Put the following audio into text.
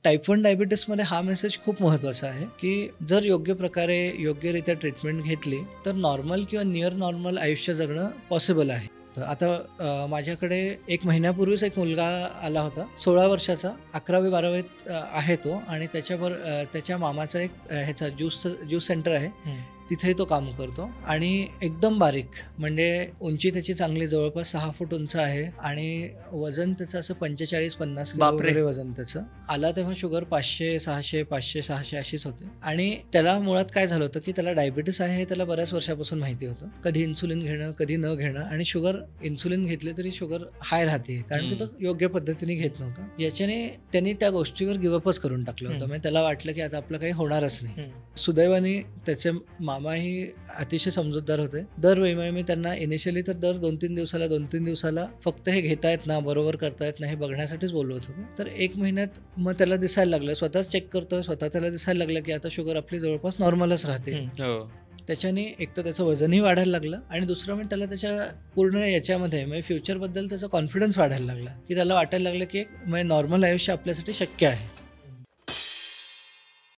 Type 1 डायबिटीसमध्ये हा message खूप महत्त्वाचा आहे की जर योग्य प्रकारे योग्यरित्या ट्रीटमेंट घेतली तर नॉर्मल किंवा नियर नॉर्मल आयुष्य जगणं पॉसिबल आहे. आता माझ्याकडे 1 महिन्यापूर्वीच एक मुलगा आला होता, 16 वर्षाचा, 11वी-12वीत आहे तो, आणि त्याच्या मामाचा एक ह्याचा ज्यूस सेंटर आहे, तिथे तो काम करतो, आणि एकदम बारीक, म्हणजे उंची त्याची चांगली जवळपास 6 फूट उंच आहे, आणि वजन त्याचं असं 45-50 किलो वगैरे वजन त्याचं. आला तेव्हा शुगर 500-600 500-600 अशीच होते, आणि त्याला मुळात काय झालं होतं की त्याला डायबिटीस आहे हे त्याला बऱ्याच वर्षापासून माहिती होतं. कधी इन्सुलिन घेणं, कधी न घेणं, आणि शुगर इन्सुलिन घेतले तरी शुगर हाय राहते कारण की तो योग्य पद्धतीने घेत नव्हता. याच्याने त्यांनी त्या गोष्टीवर गिवअपच करून टाकलं होतं. म्हणजे त्याला वाटलं की आता आपलं काही होणारच नाही. सुदैवाने त्याचे मामाही अतिशय समजूतदार होते. दरवेळी मी त्यांना इनिशियली तर दर 2-3 दिवसाला फक्त हे घेतायत ना, बरोबर करतायत ना, हे बघण्यासाठीच बोलवत होतो. तर 1 महिन्यात मग त्याला दिसायला लागलं, स्वतःच चेक करतोय, स्वतः त्याला दिसायला लागलं की आता शुगर आपली जवळपास नॉर्मलच राहते. त्याच्याने एक तर त्याचं वजनही वाढायला लागलं, आणि दुसरं म्हणजे त्याला त्याच्या पूर्ण याच्यामध्ये म्हणजे फ्युचरबद्दल त्याचा कॉन्फिडन्स वाढायला लागला, की त्याला वाटायला लागलं की एक म्हणजे नॉर्मल आयुष्य आपल्यासाठी शक्य आहे.